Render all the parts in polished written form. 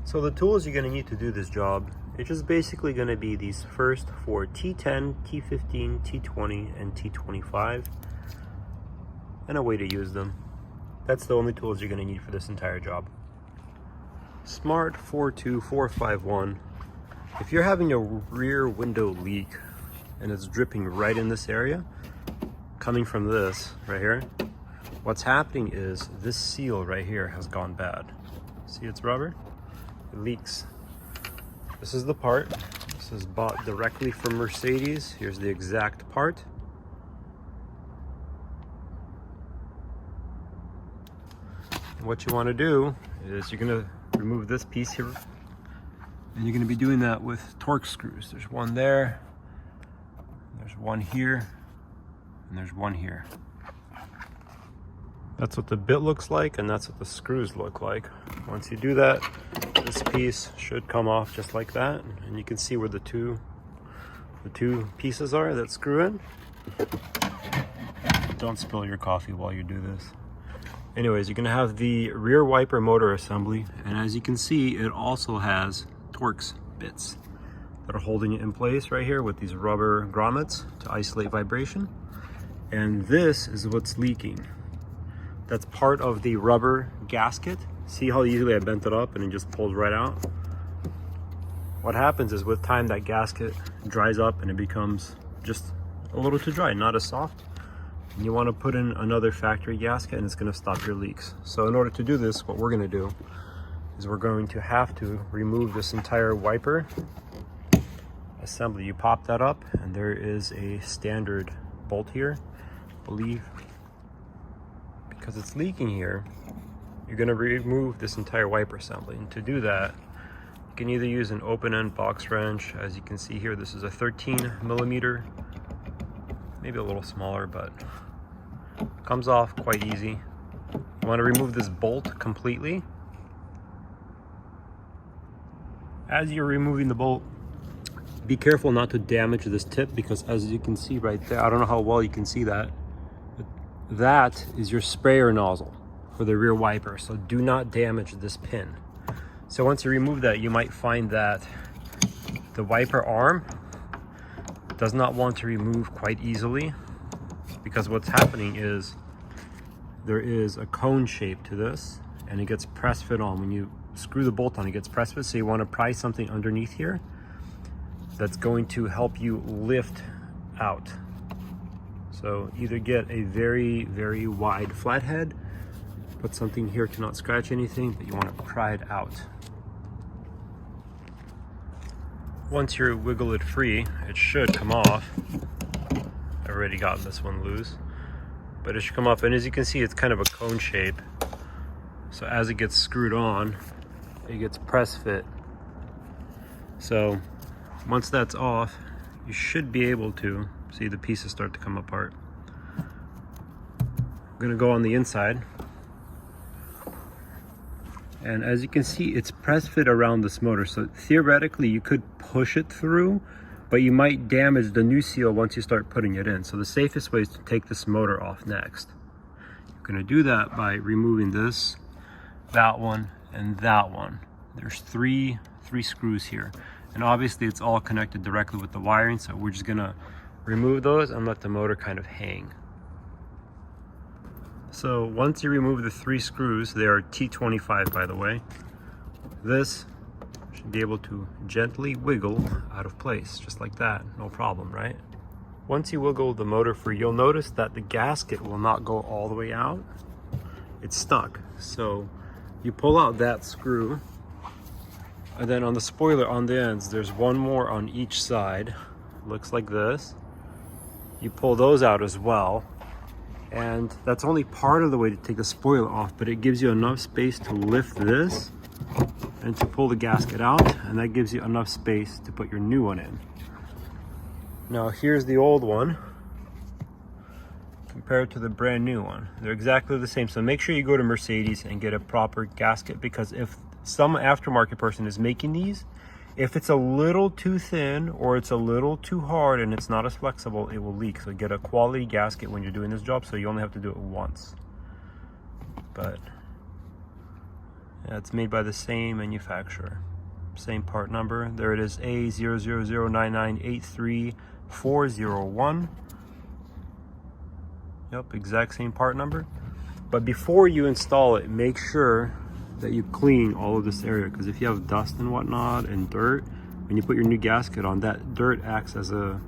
So the tools you're going to need to do this job, it's just basically going to be these first four T10, T15, T20, and T25, and a way to use them. That's the only tools you're going to need for this entire job. Smart Fortwo 451. If you're having a rear window leak and it's dripping right in this area, coming from this right here, what's happening is this seal right here has gone bad. See, it's rubber? It leaks. This is the part. This is bought directly from Mercedes. Here's the exact part. What you want to do is you're going to remove this piece here, and you're going to be doing that with Torx screws. There's one there, there's one here, and there's one here. That's what the bit looks like, and that's what the screws look like. Once you do that, this piece should come off just like that, and you can see where the two pieces are that screw in. Don't spill your coffee while you do this. Anyways, you're gonna have the rear wiper motor assembly, and as you can see, it also has Torx bits that are holding it in place right here with these rubber grommets to isolate vibration. And this is what's leaking. That's part of the rubber gasket. See how easily I bent it up and it just pulls right out? What happens is with time that gasket dries up and it becomes just a little too dry, not as soft. And you want to put in another factory gasket and it's going to stop your leaks. So in order to do this, what we're going to do is we're going to have to remove this entire wiper assembly. You pop that up and there is a standard bolt here, I believe. Because it's leaking here, you're going to remove this entire wiper assembly. And to do that, you can either use an open-end box wrench. As you can see here, this is a 13mm, maybe a little smaller, but comes off quite easy. You want to remove this bolt completely. As you're removing the bolt, be careful not to damage this tip, because as you can see right there, I don't know how well you can see that, that is your sprayer nozzle for the rear wiper, so do not damage this pin. So once you remove that, you might find that the wiper arm does not want to remove quite easily, because what's happening is there is a cone shape to this and it gets press fit on. When you screw the bolt on, it gets press fit, so you want to pry something underneath here that's going to help you lift out. So either get a very, very wide flathead, put something here to not scratch anything, but you want to pry it out. Once you wiggle it free, it should come off. I've already gotten this one loose, but it should come off, and as you can see, it's kind of a cone shape. So as it gets screwed on, it gets press fit. So once that's off, you should be able to see the pieces start to come apart. I'm gonna go on the inside, and as you can see, it's press fit around this motor, so theoretically you could push it through, but you might damage the new seal once you start putting it in. So the safest way is to take this motor off next. You're gonna do that by removing this, that one, and that one. There's three screws here, and obviously it's all connected directly with the wiring, so we're just gonna remove those and let the motor kind of hang. So once you remove the 3 screws, they are T25 by the way, this should be able to gently wiggle out of place, just like that, no problem, right? Once you wiggle the motor free, you'll notice that the gasket will not go all the way out. It's stuck. So you pull out that screw, and then on the spoiler on the ends, there's one more on each side. Looks like this. You pull those out as well, and that's only part of the way to take the spoiler off, but it gives you enough space to lift this and to pull the gasket out, and that gives you enough space to put your new one in. Now here's the old one compared to the brand new one. They're exactly the same, so make sure you go to Mercedes and get a proper gasket, because if some aftermarket person is making these, if it's a little too thin or it's a little too hard and it's not as flexible, it will leak. So get a quality gasket when you're doing this job, so you only have to do it once. But Yeah, it's made by the same manufacturer. Same part number. There it is, A000998341. Yep, exact same part number. But before you install it, make sure that you clean all of this area, because if you have dust and whatnot and dirt, when you put your new gasket on, that dirt acts as a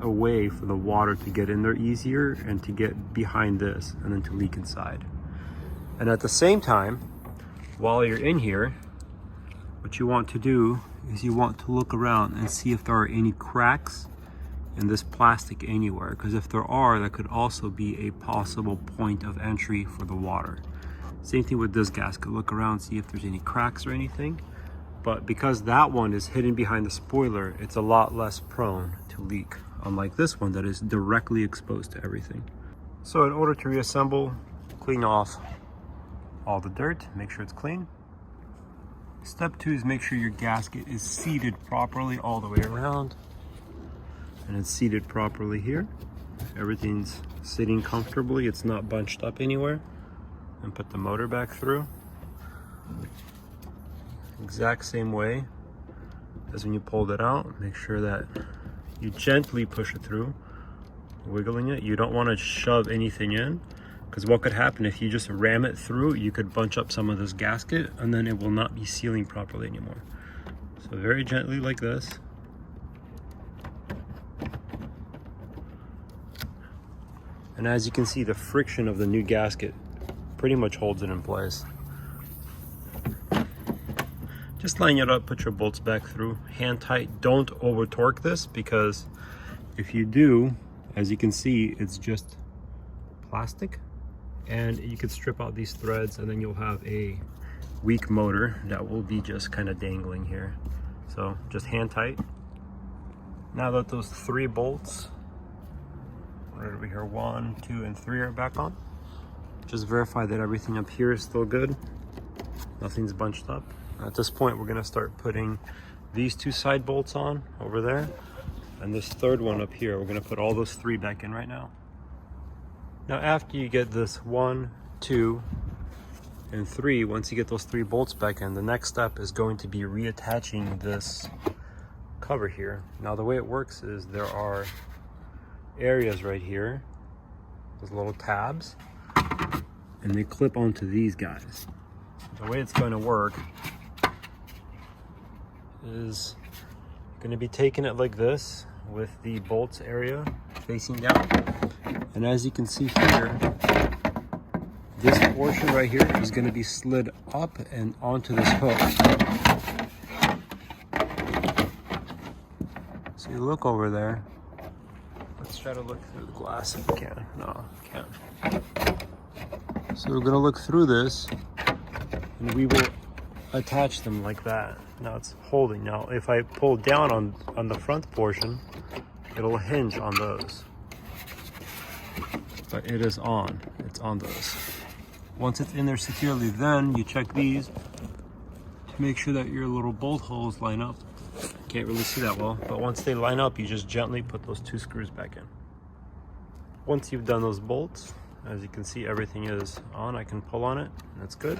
way for the water to get in there easier and to get behind this and then to leak inside. And at the same time, while you're in here, what you want to do is you want to look around and see if there are any cracks in this plastic anywhere, because if there are, that could also be a possible point of entry for the water. Same thing with this gasket. Look around, see if there's any cracks or anything. But because that one is hidden behind the spoiler, it's a lot less prone to leak, unlike this one that is directly exposed to everything. So in order to reassemble, clean off all the dirt, make sure it's clean. Step 2 is make sure your gasket is seated properly all the way around. And it's seated properly here. Everything's sitting comfortably, it's not bunched up anywhere. And put the motor back through. Exact same way as when you pulled it out. Make sure that you gently push it through, wiggling it. You don't want to shove anything in, because what could happen if you just ram it through, you could bunch up some of this gasket and then it will not be sealing properly anymore. So very gently like this. And as you can see, the friction of the new gasket pretty much holds it in place. Just line it up, put your bolts back through, hand tight. Don't over torque this, because if you do, as you can see, it's just plastic, and you could strip out these threads and then you'll have a weak motor that will be just kind of dangling here. So just hand tight. Now that those 3 bolts, right over here, 1, 2, and 3 are back on, just verify that everything up here is still good. Nothing's bunched up. At this point, we're gonna start putting these 2 side bolts on over there, and this 3rd one up here. We're gonna put all those 3 back in right now. Now, after you get this 1, 2, and 3, once you get those 3 bolts back in, the next step is going to be reattaching this cover here. Now, the way it works is there are areas right here, those little tabs, and they clip onto these guys. The way it's going to work is going to be taking it like this with the bolts area facing down. And as you can see here, this portion right here is going to be slid up and onto this hook. So you look over there. Let's try to look through the glass if we can. No, can't. So we're going to look through this, and we will attach them like that. Now it's holding. Now if I pull down on the front portion, it'll hinge on those. But it is on. It's on those. Once it's in there securely, then you check these to make sure that your little bolt holes line up. Can't really see that well, but once they line up, you just gently put those 2 screws back in. Once you've done those bolts, as you can see, everything is on. I can pull on it, and that's good.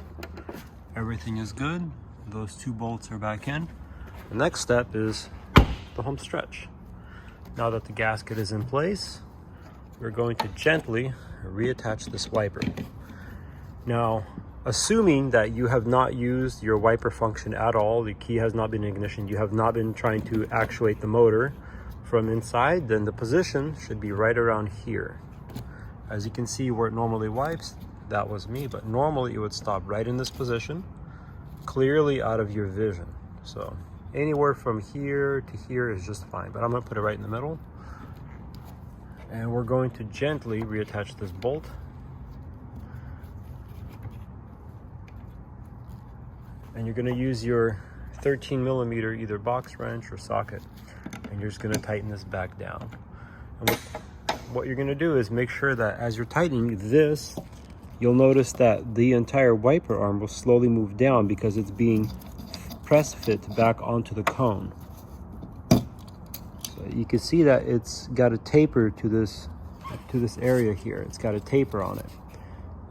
Everything is good. Those 2 bolts are back in. The next step is the home stretch. Now that the gasket is in place, we're going to gently reattach this wiper. Now, assuming that you have not used your wiper function at all, the key has not been in ignition, you have not been trying to actuate the motor from inside, then the position should be right around here. As you can see where it normally wipes, that was me, but normally it would stop right in this position, clearly out of your vision. So anywhere from here to here is just fine, but I'm gonna put it right in the middle. And we're going to gently reattach this bolt. And you're going to use your 13mm either box wrench or socket, and you're just going to tighten this back down. And what you're going to do is make sure that as you're tightening this, you'll notice that the entire wiper arm will slowly move down because it's being press fit back onto the cone. So you can see that it's got a taper to this area here. It's got a taper on it,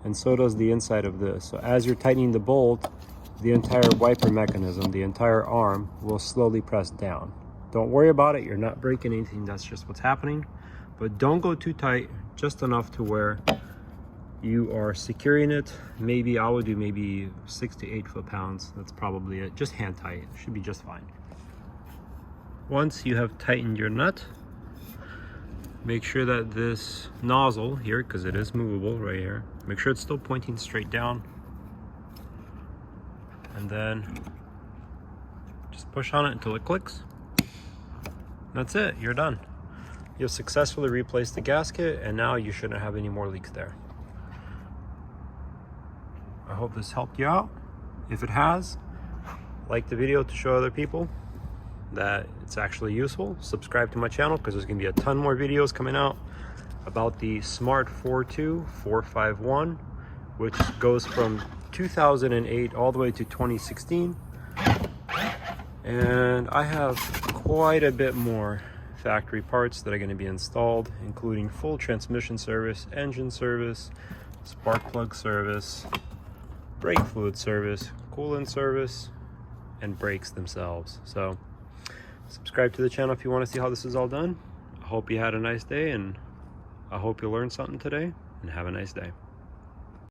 and so does the inside of this. So as you're tightening the bolt, the entire wiper mechanism, the entire arm, will slowly press down. Don't worry about it, you're not breaking anything, that's just what's happening. But don't go too tight, just enough to where you are securing it. Maybe I would do maybe 6 to 8 foot-pounds. That's probably it. Just hand tight, it should be just fine. Once you have tightened your nut, make sure that this nozzle here, because it is movable right here, make sure it's still pointing straight down. And then just push on it until it clicks. That's it, you're done. You've successfully replaced the gasket, and now you shouldn't have any more leaks there. I hope this helped you out. If it has, like the video to show other people that it's actually useful. Subscribe to my channel because there's going to be a ton more videos coming out about the Smart Fortwo 451, which goes from 2008 all the way to 2016. And I have quite a bit more factory parts that are going to be installed, including full transmission service, engine service, spark plug service, brake fluid service, coolant service, and brakes themselves. So subscribe to the channel if you want to see how this is all done. I hope you had a nice day, and I hope you learned something today, and have a nice day.